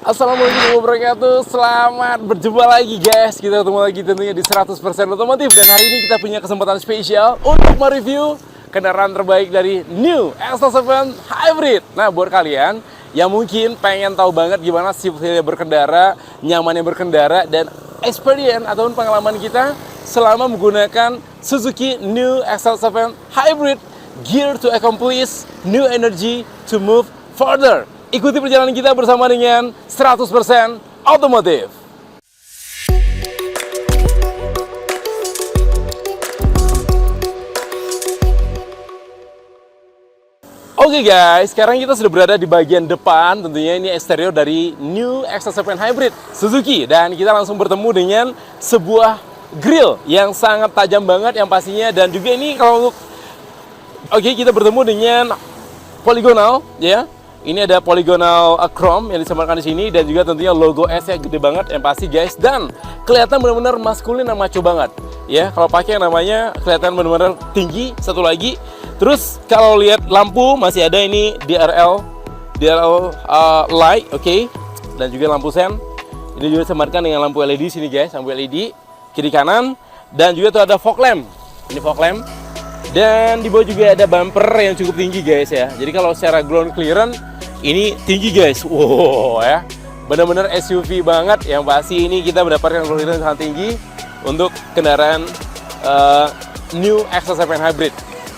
Assalamualaikum warahmatullahi wabarakatuh. Selamat berjumpa lagi guys. Kita ketemu lagi tentunya di 100% otomotif. Dan hari ini kita punya kesempatan spesial untuk mereview kendaraan terbaik dari New X7 Hybrid. Nah, buat kalian yang mungkin pengen tahu banget gimana sih berkendara, nyamannya berkendara, dan experience ataupun pengalaman kita selama menggunakan Suzuki New X7 Hybrid, gear to accomplish new energy to move further. Ikuti perjalanan kita bersama dengan 100% otomotif. Oke guys, sekarang kita sudah berada di bagian depan. Tentunya ini eksterior dari New X7 Hybrid Suzuki. Dan kita langsung bertemu dengan sebuah grill yang sangat tajam banget yang pastinya. Dan juga ini kalau untuk kita bertemu dengan polygonal ya. Ini ada polygonal chrome yang disematkan di sini, dan juga tentunya logo S-nya gede banget yang pasti guys, dan kelihatan benar-benar maskulin dan maco banget ya. Kalau pakai yang namanya kelihatan benar-benar tinggi. Satu lagi, terus kalau lihat lampu masih ada ini DRL light, oke. Dan juga lampu sen ini juga disematkan dengan lampu LED sini guys, lampu LED kiri kanan, dan juga tuh ada fog lamp. Ini fog lamp. Dan di bawah juga ada bumper yang cukup tinggi guys ya. Jadi kalau secara ground clearance ini tinggi guys. Wow ya. Benar-benar SUV banget. Yang pasti ini kita mendapatkan ground clearance sangat tinggi untuk kendaraan New X7 Hybrid.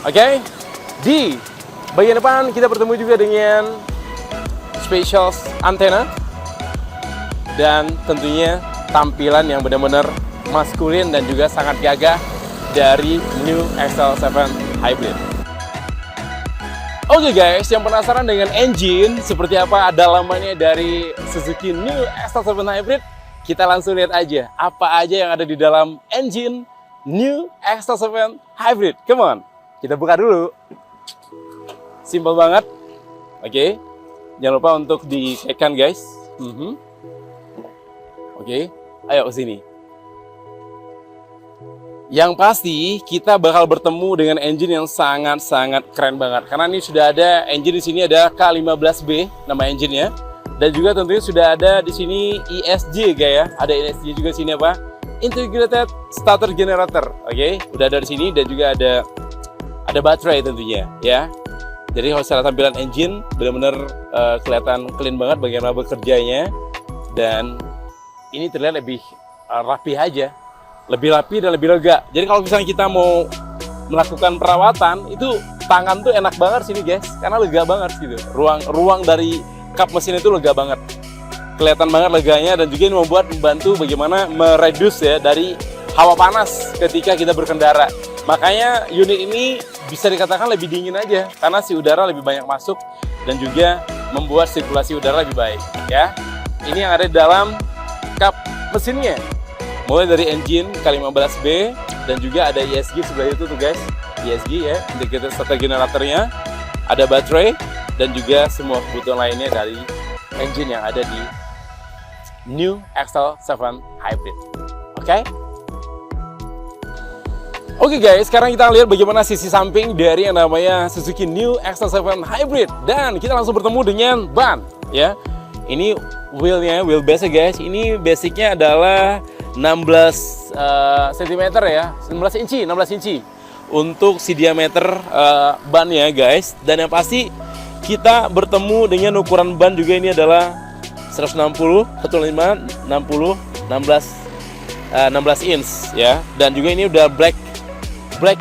Oke. Di bagian depan kita bertemu juga dengan special antena. Dan tentunya tampilan yang benar-benar maskulin dan juga sangat gagah dari New X7 Hybrid. Oke guys, yang penasaran dengan engine seperti apa dalamannya dari Suzuki New X7 Hybrid, kita langsung lihat aja apa aja yang ada di dalam engine New X7 Hybrid. Come on, kita buka dulu. Simple banget. Oke, jangan lupa untuk ditekan guys. Oke, ayo ke sini. Yang pasti kita bakal bertemu dengan engine yang sangat-sangat keren banget, karena ini sudah ada engine di sini, ada K15B nama engine-nya, dan juga tentunya sudah ada di sini ESG guys ya, ada ESG juga di sini apa? Integrated Starter Generator. Oke, udah ada di sini, dan juga ada baterai tentunya ya. Jadi kalau secara tampilan engine benar-benar kelihatan clean banget bagaimana bekerjanya, dan ini terlihat lebih rapi aja. Lebih rapi dan lebih lega. Jadi kalau misalnya kita mau melakukan perawatan, itu tangan tuh enak banget sini guys, karena lega banget gitu. Ruang dari kap mesin itu lega banget. Kelihatan banget leganya, dan juga ini membantu bagaimana mereduce ya dari hawa panas ketika kita berkendara. Makanya unit ini bisa dikatakan lebih dingin aja, karena si udara lebih banyak masuk dan juga membuat sirkulasi udara lebih baik ya. Ini yang ada di dalam kap mesinnya. Mulai dari engine K15B, dan juga ada ESG sebelah itu tuh guys, ESG ya, Integrated Starter Generatornya, ada baterai, dan juga semua kebutuhan lainnya dari engine yang ada di New X7 Hybrid. Oke guys, sekarang kita lihat bagaimana sisi samping dari yang namanya Suzuki New X7 Hybrid, dan kita langsung bertemu dengan ban ya. Ini wheelbase guys, ini basicnya adalah 16 cm ya, 16 inci untuk si diameter ban ya guys. Dan yang pasti kita bertemu dengan ukuran ban juga, ini adalah 160, 105, 60, 16 inch ya. Dan juga ini udah black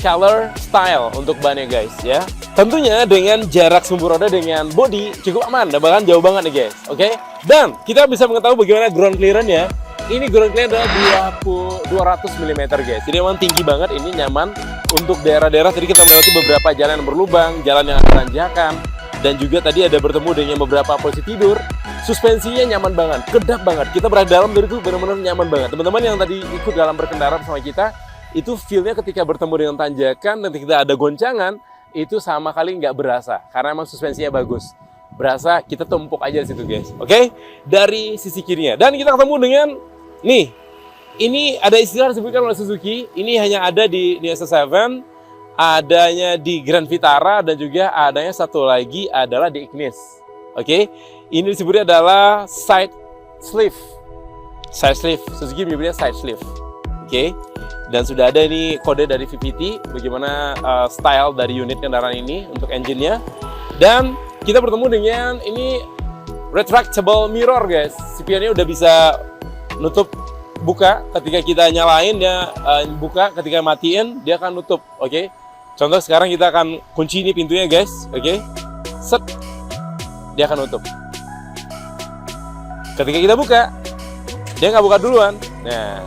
color style untuk bannya guys ya. Tentunya dengan jarak sumbu roda dengan bodi cukup aman, dan bahkan jauh banget nih guys. Oke. Dan kita bisa mengetahui bagaimana ground clearance ya. Ini ground clearance adalah 200 mm guys. Jadi memang tinggi banget, ini nyaman untuk daerah-daerah. Tadi kita melewati beberapa jalan yang berlubang, jalan yang ada tanjakan, dan juga tadi ada bertemu dengan beberapa posisi tidur. Suspensinya nyaman banget, kedap banget. Kita berada dalam dari itu benar-benar nyaman banget. Teman-teman yang tadi ikut dalam berkendara bersama kita, itu feel-nya ketika bertemu dengan tanjakan dan ketika ada goncangan, itu sama kali nggak berasa, karena emang suspensinya bagus. Berasa kita tumpuk aja di situ guys. Oke, dari sisi kirinya. Dan kita ketemu dengan nih, ini ada istilah disebutkan oleh Suzuki, ini hanya ada di New X7, adanya di Grand Vitara, dan juga adanya satu lagi adalah di Ignis. Oke, ini disebutnya adalah side sleeve. Side sleeve, Suzuki menyebutnya side sleeve. Oke. Dan sudah ada ini kode dari VVT bagaimana style dari unit kendaraan ini untuk engine-nya. Dan kita bertemu dengan ini retractable mirror guys. Spionnya udah bisa nutup buka ketika kita nyalain, dia buka, ketika matiin dia akan nutup. Oke. Contoh sekarang kita akan kunci ini pintunya guys. Oke. Set. Dia akan nutup. Ketika kita buka, dia nggak buka duluan. Nah,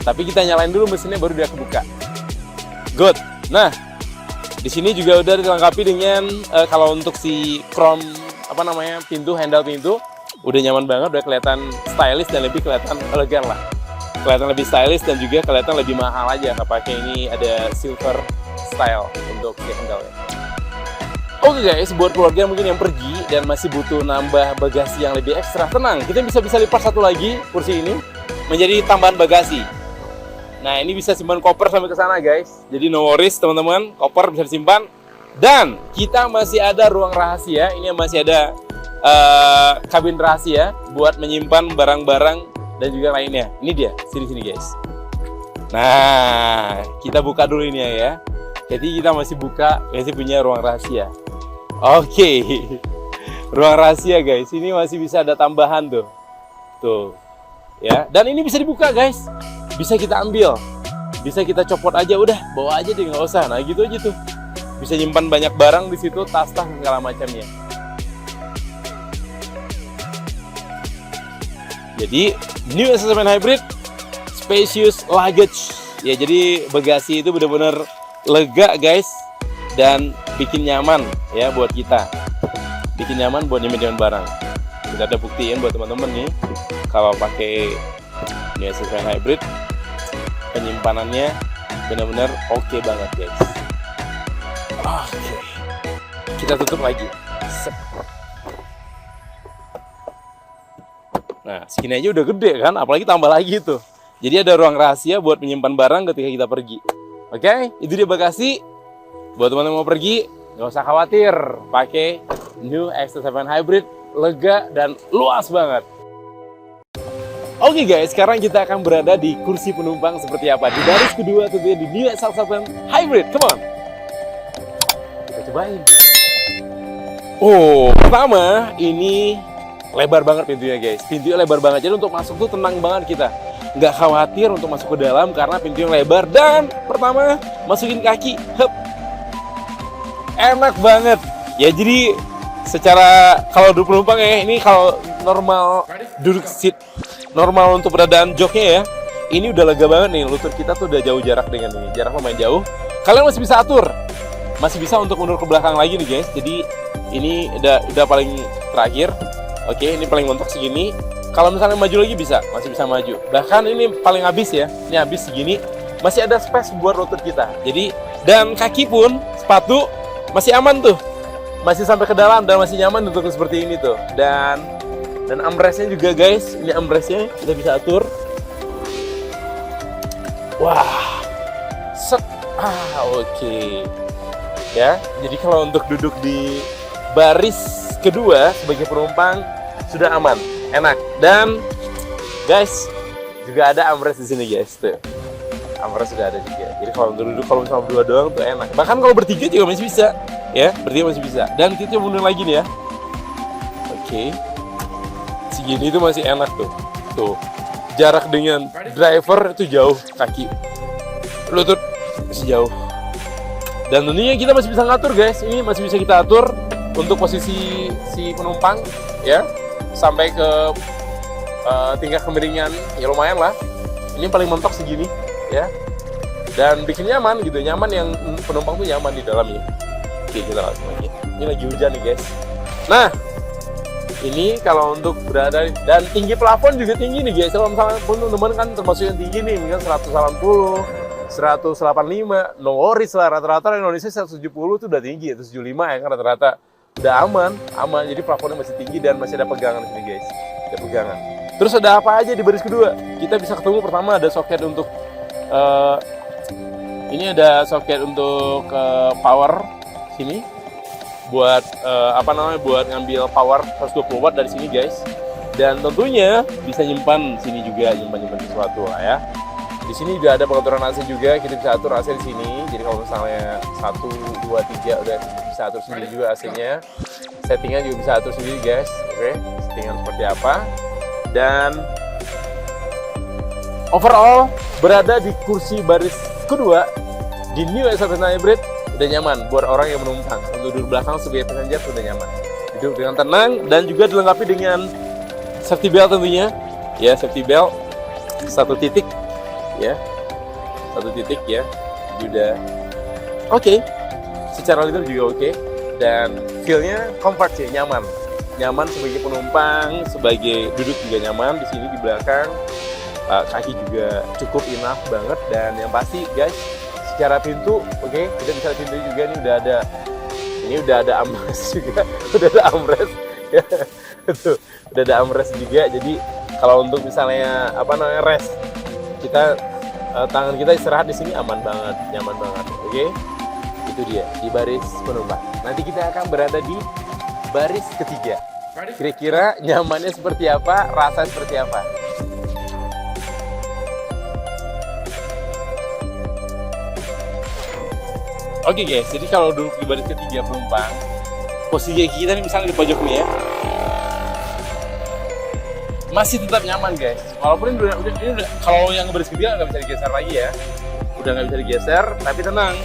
tapi kita nyalain dulu mesinnya baru dia kebuka. Good. Nah, di sini juga udah dilengkapi dengan kalau untuk si chrome pintu, handle pintu udah nyaman banget, udah kelihatan stylish dan lebih kelihatan elegan lah. Kelihatan lebih stylish dan juga kelihatan lebih mahal aja pakai ini ada silver style untuk si handle-nya. Oke guys, buat keluarga mungkin yang pergi dan masih butuh nambah bagasi yang lebih ekstra, tenang, kita bisa lipat satu lagi kursi ini menjadi tambahan bagasi. Nah, ini bisa simpan koper sampai ke sana guys. Jadi no worries teman-teman, koper bisa disimpan. Dan kita masih ada ruang rahasia. Ini masih ada kabin rahasia buat menyimpan barang-barang dan juga lainnya. Ini dia, sini guys. Nah, kita buka dulu ini ya. Jadi kita masih punya ruang rahasia. Oke. Ruang rahasia guys. Ini masih bisa ada tambahan tuh. Tuh. Ya, dan ini bisa dibuka guys. Bisa kita ambil, bisa kita copot aja, udah bawa aja deh, nggak usah. Nah gitu aja tuh, bisa nyimpan banyak barang di situ, tas-tas segala macamnya. Jadi new SS7 Hybrid spacious luggage ya, jadi bagasi itu benar-benar lega guys dan bikin nyaman ya buat kita, bikin nyaman buat nyimpen barang. Kita ada buktiin buat teman-teman nih kalau pakai new SS7 Hybrid penyimpanannya benar-benar oke banget guys. Oke. Kita tutup lagi. Nah, segini aja udah gede kan, apalagi tambah lagi tuh. Jadi ada ruang rahasia buat menyimpan barang ketika kita pergi. Oke, itu dia bagasi. Buat teman-teman mau pergi, nggak usah khawatir, pakai new XT7 Hybrid, lega dan luas banget. Oke guys, sekarang kita akan berada di kursi penumpang seperti apa di baris kedua tentunya di new XL7 Hybrid. Come on, kita cobain. Oh, pertama ini lebar banget pintunya guys. Pintunya lebar banget, jadi untuk masuk tuh tenang banget kita. Nggak khawatir untuk masuk ke dalam karena pintunya lebar. Dan pertama masukin kaki, hup, enak banget. Ya jadi secara kalau duduk penumpang ya, ini kalau normal duduk seat normal untuk beradaan joknya ya, ini udah lega banget nih. Lutut kita tuh udah jauh jarak dengan ini, jarak lumayan jauh. Kalian masih bisa atur, masih bisa untuk mundur ke belakang lagi nih guys. Jadi ini udah paling terakhir. Oke, ini paling mentok segini. Kalau misalnya maju lagi bisa, masih bisa maju. Bahkan ini paling habis ya, ini habis segini, masih ada space buat lutut kita. Jadi dan kaki pun sepatu masih aman tuh, masih sampai ke dalam dan masih nyaman untuk seperti ini tuh. Dan armrestnya juga guys, ini armrestnya kita bisa atur. Wah, set, oke. Ya, jadi kalau untuk duduk di baris kedua sebagai penumpang sudah aman, enak. Dan guys, juga ada armrest di sini guys tuh. Armrest sudah ada juga. Jadi kalau untuk duduk, kalau misalnya berdua doang tuh enak. Bahkan kalau bertiga juga masih bisa, ya, bertiga masih bisa. Dan kita mundur lagi nih ya. Oke. Segini itu masih enak tuh jarak dengan driver itu jauh, kaki lutut masih jauh. Dan tentunya kita masih bisa ngatur guys, ini masih bisa kita atur untuk posisi si penumpang ya, sampai ke tingkat kemiringan ya lumayan lah. Ini paling mentok segini ya, dan bikin nyaman gitu, nyaman yang penumpang tuh nyaman di dalamnya. Oke, kita langsung lagi. Ini lagi hujan nih guys. Nah, ini kalau untuk berada, dan tinggi plafon juga tinggi nih guys. Kalau misalnya teman-teman kan termasuk yang tinggi nih, mungkin 180, 185, no worries lah. Rata-rata Indonesia 170 itu udah tinggi, 175 ya kan rata-rata. Udah aman. Jadi plafonnya masih tinggi dan masih ada pegangan di sini guys. Ada pegangan. Terus ada apa aja di baris kedua? Kita bisa ketemu pertama ada soket untuk ini ada soket untuk power sini. Buat buat ngambil power 120 watt dari sini guys. Dan tentunya bisa nyimpan sini juga, nyimpan sesuatu lah ya. Di sini juga ada pengaturan AC juga, kita bisa atur AC di sini. Jadi kalau misalnya 1, 2, 3 udah bisa atur sendiri juga AC-nya. Settingan juga bisa atur sendiri guys. Oke, settingan seperti apa. Dan overall berada di kursi baris kedua di New S9 Hybrid udah nyaman buat orang yang menumpang. Untuk duduk belakang sebagai passenger udah nyaman. Duduk dengan tenang dan juga dilengkapi dengan safety belt tentunya. Ya, safety belt 1 titik. Ya, 1 titik ya, udah oke. Secara liter juga oke. Dan feel-nya comfort sih, nyaman sebagai penumpang, sebagai duduk juga nyaman di sini di belakang. Kaki juga cukup enough banget. Dan yang pasti guys, secara pintu oke, kita bisa pintu juga nih udah ada armrest juga, udah ada armrest ya. Tuh, udah ada armrest juga. Jadi kalau untuk misalnya rest, kita tangan kita istirahat di sini aman banget, nyaman banget. Oke, itu dia di baris penumpang. Nanti kita akan berada di baris ketiga. Kira-kira nyamannya seperti apa, rasa seperti apa? Oke guys, jadi kalau duduk di baris ketiga penumpang, posisi kita nih misalnya di pojok nih ya, masih tetap nyaman guys. Walaupun ini udah kalau yang baris ketiga nggak bisa digeser lagi ya, udah nggak bisa digeser. Tapi tenang,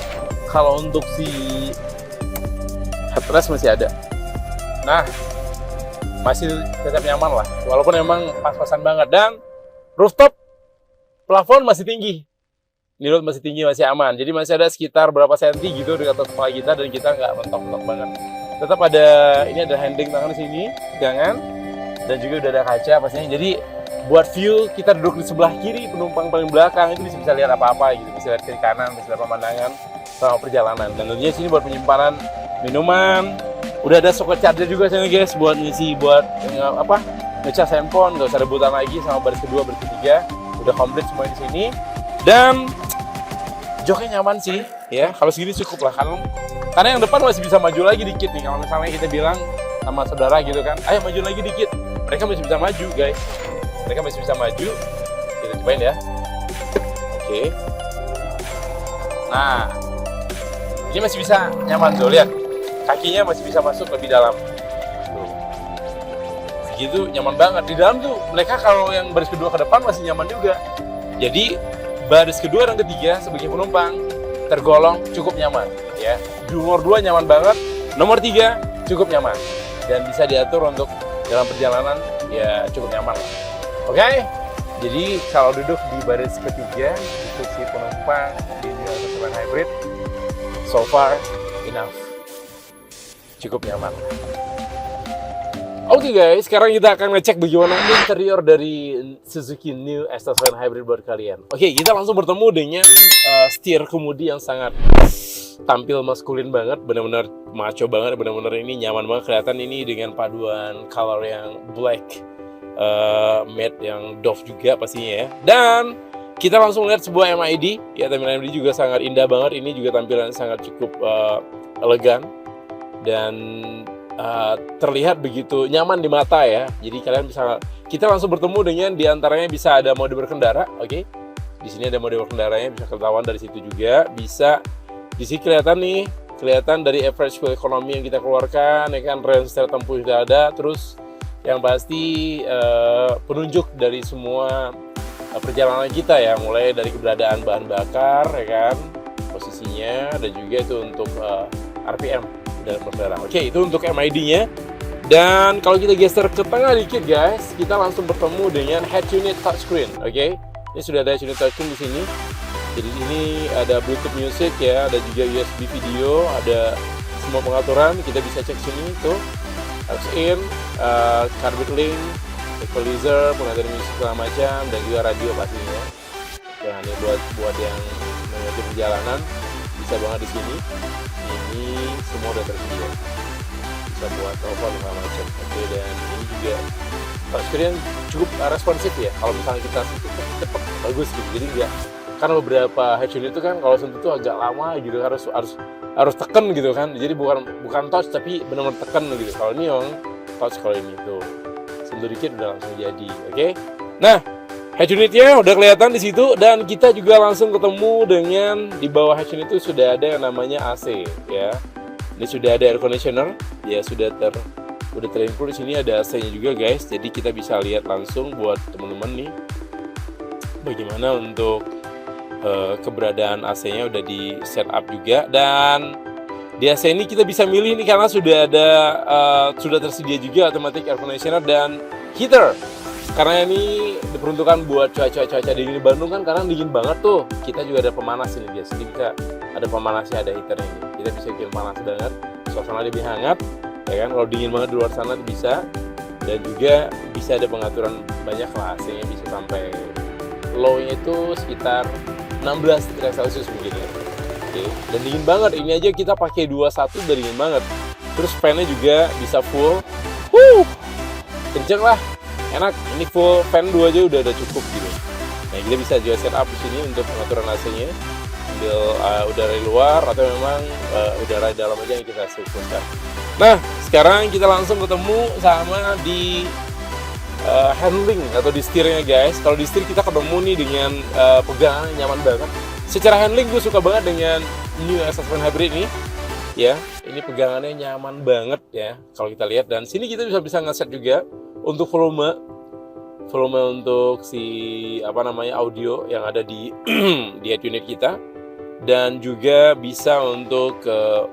kalau untuk si headrest masih ada. Nah, masih tetap nyaman lah. Walaupun emang pas-pasan banget. Dan rooftop plafon masih tinggi. Nilai masih tinggi, masih aman. Jadi masih ada sekitar berapa senti gitu di atas kepala kita dan kita nggak mentok-mentok banget. Tetap ada, ini ada handling tangan di sini, pegangan, dan juga udah ada kaca pastinya. Jadi buat view kita duduk di sebelah kiri, penumpang paling belakang itu bisa lihat apa-apa gitu, bisa lihat kiri kanan, bisa lihat pemandangan selama perjalanan. Dan tentunya sini buat penyimpanan minuman. Udah ada socket charger juga sini guys buat ngisi ngecas handphone, nggak usah rebutan lagi sama baris kedua, baris ketiga. Udah komplit semua di sini. Dan joknya nyaman sih, ya. Kalau segini cukup lah, karena yang depan masih bisa maju lagi dikit nih. Kalau misalnya kita bilang sama saudara gitu kan, ayo maju lagi dikit, mereka masih bisa maju guys. Mereka masih bisa maju. Kita cobain ya. Oke. Nah, ini masih bisa nyaman tuh, lihat. Kakinya masih bisa masuk lebih dalam. Tuh. Segitu nyaman banget. Di dalam tuh mereka kalau yang baris kedua ke depan masih nyaman juga. Jadi baris kedua dan ketiga sebagai penumpang tergolong cukup nyaman ya. Nomor 2 nyaman banget, nomor 3 cukup nyaman dan bisa diatur untuk dalam perjalanan ya cukup nyaman. Oke? Jadi kalau duduk di baris ketiga di kursi penumpang di New S9 Hybrid so far enough. Cukup nyaman. Oke guys, sekarang kita akan ngecek bagaimana interior dari Suzuki New S9 Hybrid buat kalian. Oke, kita langsung bertemu dengan setir kemudi yang sangat tampil maskulin banget, benar-benar maco banget, benar-benar ini nyaman banget. Kelihatan ini dengan paduan color yang black, matte yang doff juga pastinya ya. Dan kita langsung lihat sebuah MID, ya tampilan MID juga sangat indah banget. Ini juga tampilan sangat cukup elegan dan terlihat begitu nyaman di mata ya. Jadi kalian bisa, kita langsung bertemu dengan diantaranya bisa ada mode berkendara, oke. Di sini ada mode berkendaranya, bisa ketahuan dari situ juga. Bisa di sini kelihatan nih, kelihatan dari average fuel economy yang kita keluarkan, ya kan, range tertempuh sudah ada. Terus yang pasti penunjuk dari semua perjalanan kita ya, mulai dari keberadaan bahan bakar, ya kan, posisinya, dan juga itu untuk RPM. Oke, itu untuk MID-nya. Dan kalau kita geser ke tengah dikit guys, kita langsung bertemu dengan head unit touchscreen. Oke, ini sudah ada head unit touchscreen di sini. Jadi ini ada Bluetooth music ya, ada juga USB video, ada semua pengaturan. Kita bisa cek sini tuh, aux in, carbide link, equalizer, pengaturan musik segala macam, dan juga radio pastinya. Nah, ini buat yang mengikuti perjalanan bisa banget di sini. Ini semua udah tersedia, bisa buat telepon segala macam. Oke, dan ini juga touchscreen cukup responsif ya. Kalau misalnya kita sentuh cepet bagus gitu. Jadi enggak, karena beberapa head unit itu kan kalau sentuh tuh agak lama gitu, harus tekan gitu kan. Jadi bukan touch tapi benar-benar tekan gitu. Kalau ini yang touch, kalau ini tuh sentuh dikit udah langsung jadi. Oke. Nah, hatch unitnya udah kelihatan di situ, dan kita juga langsung ketemu dengan di bawah hatch unit itu sudah ada yang namanya AC ya. Ini sudah ada air conditioner ya, udah terinclude. Di sini ada AC-nya juga guys. Jadi kita bisa lihat langsung buat teman-teman nih bagaimana untuk keberadaan AC-nya udah di setup juga. Dan di AC ini kita bisa milih nih karena sudah ada sudah tersedia juga automatic air conditioner dan heater. Karena ini diperuntukkan buat cuaca dingin di Bandung kan, karena dingin banget tuh. Kita juga ada pemanas ini guys. Jadi kita ada pemanasnya, ada heater ini. Kita bisa bikin panas banget, suasana lebih hangat ya kan. Kalau dingin banget di luar sana bisa. Dan juga bisa ada pengaturan banyak lah, AC-nya bisa sampai low-nya itu sekitar 16 derajat Celcius mungkin ya. Oke. Dan dingin banget, ini aja kita pakai 21 udah dingin banget. Terus fan-nya juga bisa full. Kenceng lah, enak. Ini full fan 2 aja udah cukup gitu. Nah, kita bisa juga setup di sini untuk pengaturan AC-nya. Ambil udara di luar atau memang udara di dalam aja yang kita fokuskan. Nah, sekarang kita langsung ketemu sama di handling atau di setirnya guys. Kalau di setir kita ketemu nih dengan pegangan nyaman banget. Secara handling gue suka banget dengan new S-Line Hybrid ini ya. Ini pegangannya nyaman banget ya kalau kita lihat. Dan sini kita bisa ngeset juga untuk volume untuk si audio yang ada di di head unit kita. Dan juga bisa untuk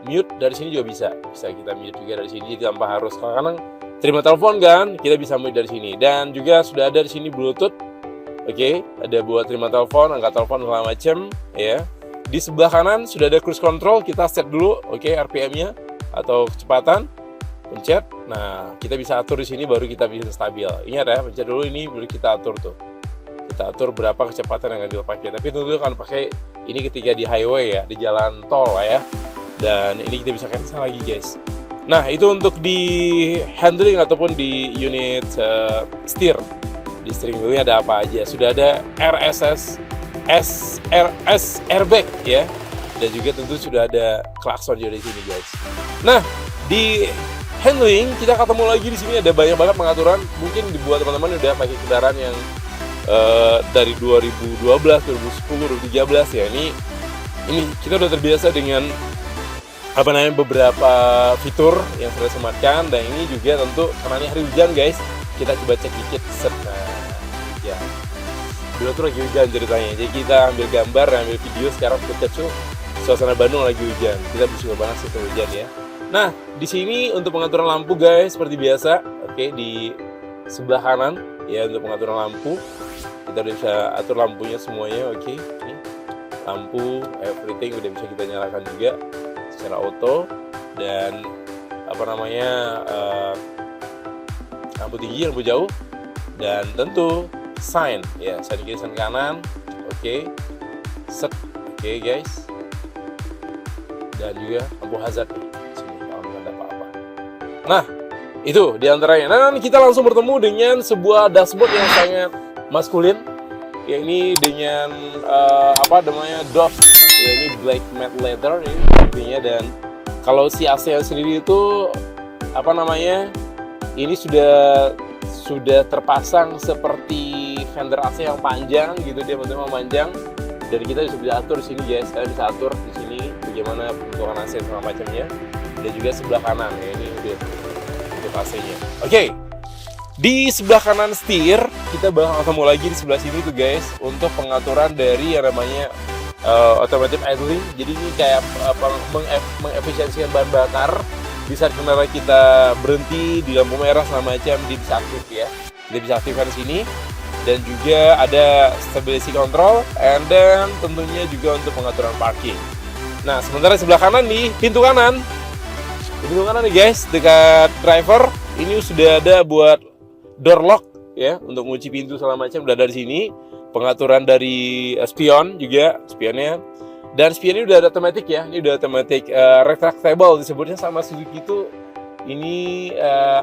mute dari sini juga bisa kita mute juga dari sini tanpa harus, kadang terima telepon kan, kita bisa mute dari sini. Dan juga sudah ada di sini Bluetooth. Oke, ada buat terima telepon, angkat telepon segala macam ya. Di sebelah kanan sudah ada cruise control, kita set dulu RPM-nya atau kecepatan. Pencet. Nah, kita bisa atur di sini baru kita bisa stabil. Ingat ya, pencet dulu ini baru kita atur tuh. Kita atur berapa kecepatan yang akan dipakai. Tapi tentu kan pakai ini ketika di highway ya, di jalan tol lah ya. Dan ini kita bisa cancel lagi guys. Nah, itu untuk di handling ataupun di unit steer. Di steering wheel ada apa aja? Sudah ada RSS airbag ya. Dan juga tentu sudah ada klakson juga di sini guys. Nah, di handling kita ketemu lagi di sini ada banyak banget pengaturan. Mungkin dibuat teman-teman udah pakai kendaraan yang dari 2012, 2010, 2013 ya. Ini kita udah terbiasa dengan beberapa fitur yang sudah disematkan. Dan ini juga tentu karena ini hari hujan guys, kita coba cek dikit set. Nah ya, dulu tuh lagi hujan ceritanya, jadi kita ambil gambar, ambil video. Sekarang kita cek suasana Bandung lagi hujan, kita bisa banget sih hujan ya. Nah, di sini untuk pengaturan lampu guys seperti biasa. Oke, di sebelah kanan ya untuk pengaturan lampu. Kita udah bisa atur lampunya semuanya. Oke, ini lampu everything udah bisa kita nyalakan juga secara auto. Dan lampu tinggi, lampu jauh, dan tentu sign ya, sign kiri, sign kanan. Oke, set. Oke guys, dan juga lampu hazard nih sini kalau nggak ada apa-apa. Nah, itu diantaranya. Nah, kita langsung bertemu dengan sebuah dashboard yang sangat maskulin ya, ini dengan Dove ya, ini black matte leather ini artinya. Dan kalau si AC sendiri itu ini sudah terpasang seperti fender AC yang panjang gitu, dia betul-betul panjang. Dan kita bisa atur di sini guys, kalian bisa atur di sini bagaimana bentukan AC sama macamnya. Dan juga sebelah kanan ya, ini udah untuk AC-nya. Oke. Di sebelah kanan setir, kita bakal ketemu lagi di sebelah sini tuh guys untuk pengaturan dari yang namanya automatic idling. Jadi ini kayak mengefisiensikan bahan bakar. Di saat kendaraan kita berhenti di lampu merah segala macam, dia bisa aktif ya. Kita bisa aktifkan di sini. Dan juga ada stability control, and then tentunya juga untuk pengaturan parking. Nah, sementara sebelah kanan nih, pintu kanan nih guys, dekat driver, ini sudah ada buat door lock ya, untuk kunci pintu segala macam udah ada di sini. Pengaturan dari spion juga, spionnya. Dan spionnya udah ada automatic ya, ini udah automatic retractable disebutnya sama Suzuki itu. Ini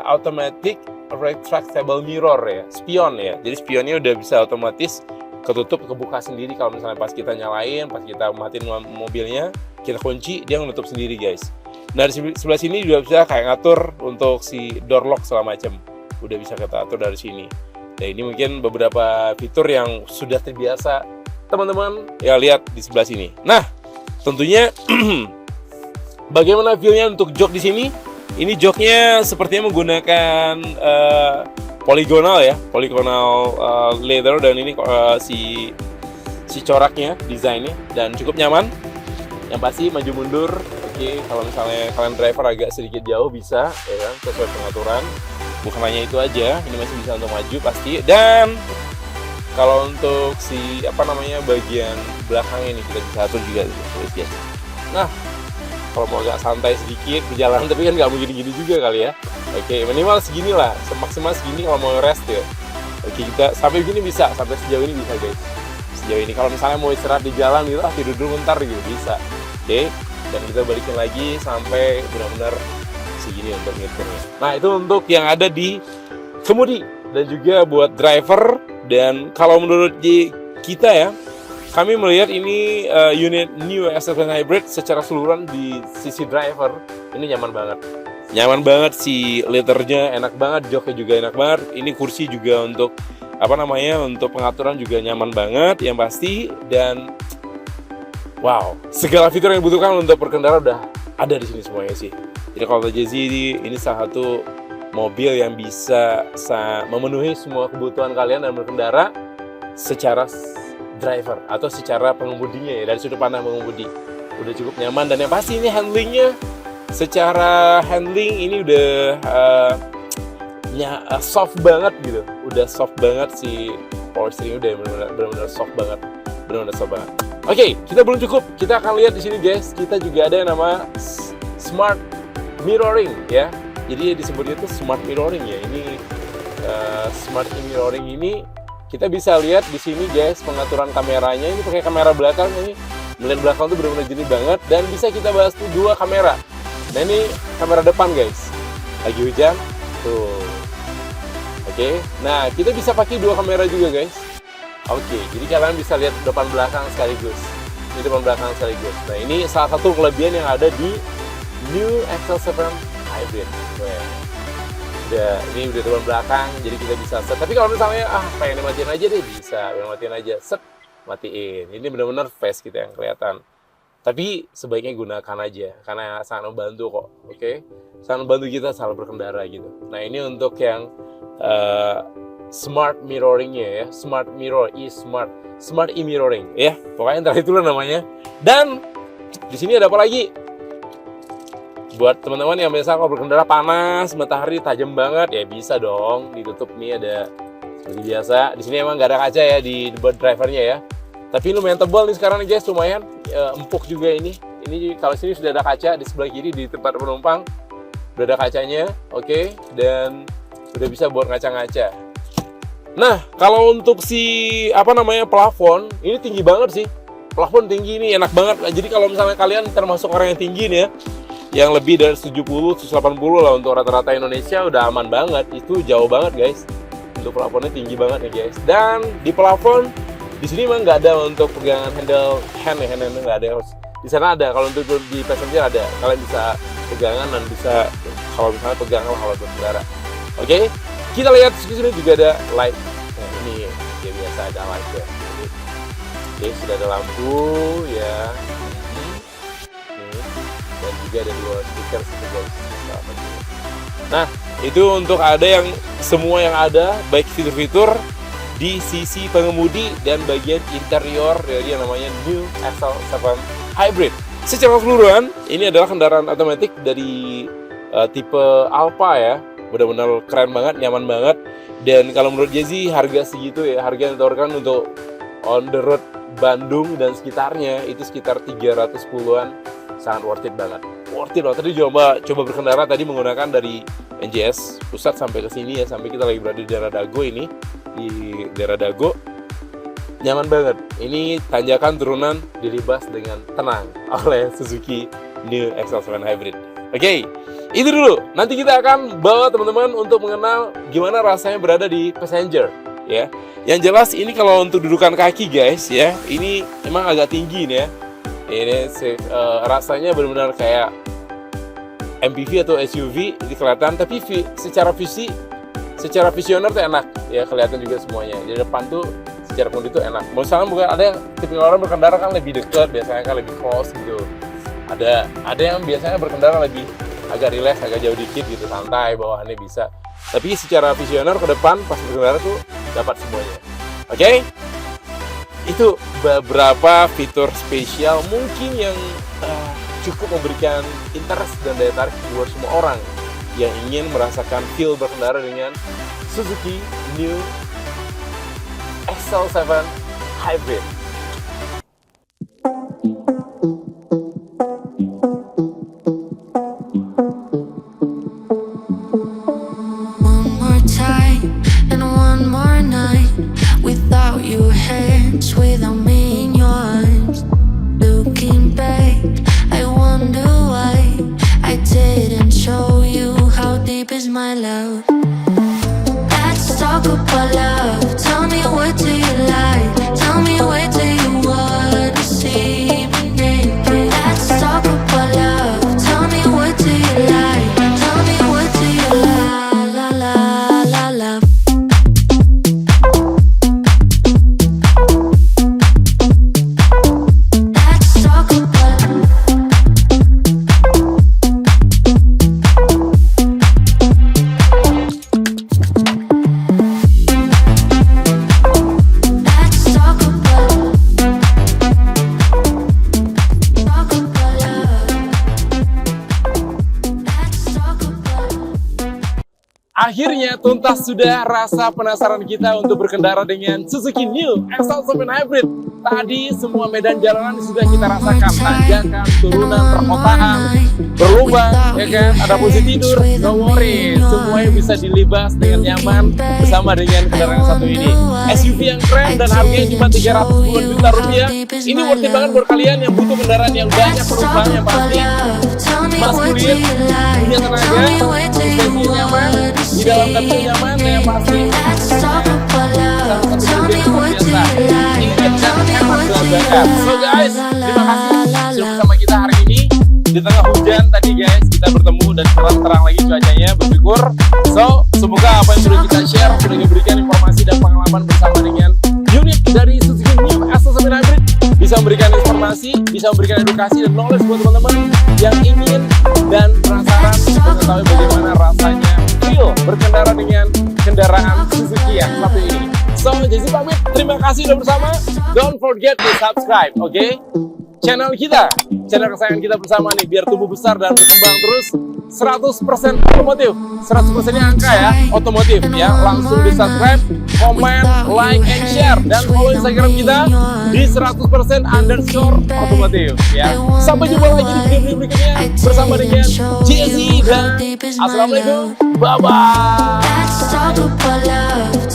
automatic retractable mirror ya, spion ya. Jadi spionnya udah bisa otomatis ketutup, kebuka sendiri kalau misalnya pas kita nyalain, pas kita matiin mobilnya, kita kunci, dia menutup sendiri guys. Nah, di sebelah sini juga bisa kayak ngatur untuk si door lock segala macam. udah bisa kita atur dari sini. Nah ini mungkin beberapa fitur yang sudah terbiasa teman-teman ya lihat di sebelah sini. Nah tentunya bagaimana view-nya untuk jok di sini? Ini joknya sepertinya menggunakan poligonal ya, poligonal leather, dan ini si coraknya, desainnya, dan cukup nyaman. Yang pasti maju mundur. Oke, kalau misalnya kalian driver agak sedikit jauh bisa, ya kan, sesuai pengaturan. Bukan hanya itu aja, ini masih bisa untuk maju pasti. Dan kalau untuk si bagian belakangnya ini kita bisa atur juga gitu. Nah, kalau mau agak santai sedikit berjalan, tapi kan nggak mau gini-gini juga kali ya. Oke, minimal segini lah, semaksimal segini kalau mau rest ya. Oke, kita sampai begini bisa, sampai sejauh ini bisa guys. Sejauh ini kalau misalnya mau istirahat di jalan gitu, tidur dulu bentar gitu bisa. Oke, dan kita balikin lagi sampai benar-benar segini untuk nyetirnya. Nah itu untuk yang ada di kemudi dan juga buat driver. Dan kalau menurut kita ya, kami melihat ini unit New XL7 Hybrid secara keseluruhan di sisi driver ini nyaman banget. Nyaman banget, si leathernya enak banget, joknya juga enak banget. Ini kursi juga untuk untuk pengaturan juga nyaman banget yang pasti. Dan wow, segala fitur yang dibutuhkan untuk berkendara udah ada di sini semuanya sih. Jadi kalau Jazzy ini salah satu mobil yang bisa memenuhi semua kebutuhan kalian dan berkendara secara driver atau secara pengemudinya ya, dari sudut pandang pengemudi udah cukup nyaman. Dan yang pasti ini handlingnya, secara handling ini udah soft banget gitu, udah soft banget, si power steering udah benar-benar soft banget, benar-benar soft banget. Oke, kita belum cukup, kita akan lihat di sini guys, kita juga ada yang nama smart mirroring ya. Jadi disebutnya itu smart mirroring ya. Ini smart mirroring ini kita bisa lihat di sini guys, pengaturan kameranya ini pakai kamera belakang. Ini melihat belakang tuh benar-benar jernih banget, dan bisa kita bahas tuh 2 kamera. Nah ini kamera depan guys, lagi hujan tuh. Oke, nah kita bisa pakai 2 kamera juga guys. Oke, jadi kalian bisa lihat depan belakang sekaligus. Ini depan belakang sekaligus. Nah ini salah satu kelebihan yang ada di New XL7 Hybrid. Ini udah depan belakang, jadi kita bisa set. Tapi kalau misalnya pengen matiin aja deh, bisa matiin aja, set, matiin. Ini benar-benar face kita yang kelihatan. Tapi sebaiknya gunakan aja, karena sangat membantu kok. Oke, sangat membantu kita saat berkendara gitu. Nah ini untuk yang smart mirroringnya ya, smart mirror, smart e-mirroring ya. Pokoknya entah itulah namanya. Dan di sini ada apa lagi? Buat teman-teman yang biasa kalau berkendara panas, matahari tajam banget, ya bisa dong ditutup. Nih ada seperti biasa. Di sini emang nggak ada kaca ya di buat drivernya ya. Tapi lumayan tebal nih sekarang nih guys, lumayan empuk juga ini. Ini kalau sini sudah ada kaca di sebelah kiri di tempat penumpang, udah ada kacanya, oke, dan udah bisa buat ngaca-ngaca. Nah kalau untuk si plafon, ini tinggi banget sih. Plafon tinggi ini enak banget. Jadi kalau misalnya kalian termasuk orang yang tinggi nih ya, yang lebih dari 70, 180 lah untuk rata-rata Indonesia, udah aman banget. Itu jauh banget guys. Untuk plafonnya tinggi banget nih guys. Dan di plafon di sini memang nggak ada untuk pegangan hand nggak ada. Di sana ada. Kalau untuk di passenger ada. Kalian bisa pegangan dan bisa kalau misalnya pegangan kalau berkendara. Oke, kita lihat di sini juga ada light. Nah, ini ya biasa ada light ya. Oke, sudah ada lampu ya. Dan juga ada 2 speaker guys. Nah itu untuk ada yang semua yang ada, baik fitur-fitur di sisi pengemudi dan bagian interior dari yang namanya New XL7 Hybrid. Secara keseluruhan ini adalah kendaraan otomatis dari tipe Alfa ya. Benar-benar keren banget, nyaman banget. Dan kalau menurut Jazzy harga segitu ya, harga yang ditawarkan untuk on the road Bandung dan sekitarnya itu sekitar 310-an. Sangat worth it banget. Worth it loh. Tadi coba berkendara tadi menggunakan dari NJS pusat sampai ke sini ya, sampai kita lagi berada di daerah Dago ini. Di daerah Dago nyaman banget. Ini tanjakan turunan dilibas dengan tenang oleh Suzuki New XL7 Hybrid. Oke, itu dulu. Nanti kita akan bawa teman-teman untuk mengenal gimana rasanya berada di passenger ya. Yang jelas ini kalau untuk dudukan kaki guys ya, ini emang agak tinggi nih ya. Ini rasanya benar-benar kayak MPV atau SUV, ini kelihatan. Tapi secara fisik secara visioner tuh enak ya, kelihatan juga semuanya. Di depan tuh secara kondisi tuh enak. Misalnya bukan ada yang tipikal orang berkendara kan lebih dekat, biasanya kan lebih close gitu. Ada yang biasanya berkendara lebih agak relax, agak jauh dikit gitu, santai bawaannya bisa. Tapi secara visioner ke depan pas berkendara tuh dapat semuanya. Oke? Itu beberapa fitur spesial mungkin yang cukup memberikan interest dan daya tarik buat semua orang yang ingin merasakan feel berkendara dengan Suzuki New XL7 Hybrid. One more time and one more night without your hands, without me in your arms. Looking back, I wonder why I didn't show you how deep is my love. Let's talk about love. Tell me, what do you like? Tell me, where do you wanna see me naked? Let's talk about love. Tell me, what do you like? Tell me, what do you like? La la la love. Let's talk about Let's talk about love. Let's talk about Akhirnya tuntas sudah rasa penasaran kita untuk berkendara dengan Suzuki New XL7 Hybrid. Tadi semua medan jalanan sudah kita rasakan, tanjakan, turunan, perkotaan, berlubang, ya kan? Ada posisi tidur, no worry, semuanya bisa dilibas dengan nyaman bersama dengan kendaraan yang satu ini. SUV yang keren dan harganya cuma 310 juta rupiah. Ini worth it banget buat kalian yang butuh kendaraan yang banyak penumpang, yang pasti maskulin, punya tenaga, suspensi nyaman, di dalam kabin nyaman, yang pasti So guys, terima kasih sudah bersama kita hari ini. Di tengah hujan tadi guys, kita bertemu dan terang-terang lagi cuacanya, bersyukur. So, semoga apa yang sudah kita share sudah memberikan informasi dan pengalaman bersama dengan unit dari Suzuki New XL7 Hybrid bisa memberikan informasi, bisa memberikan edukasi dan knowledge buat teman-teman yang ingin dan penasaran untuk mengetahui bagaimana rasanya feel berkendara dengan kendaraan Suzuki yang satu ini. So, jadi pamit. Terima kasih sudah bersama. Don't forget to subscribe, oke? Channel kita, channel kesayangan kita bersama nih, biar tumbuh besar dan berkembang terus. 100% otomotif, 100%-nya angka ya, otomotif ya. Langsung di subscribe, komen, like, and share, dan follow Instagram kita di 100% underscore otomotif ya. Sampai jumpa lagi di video berikutnya bersama dengan Jesse dan Assalamualaikum, bye bye. Let's talk about love.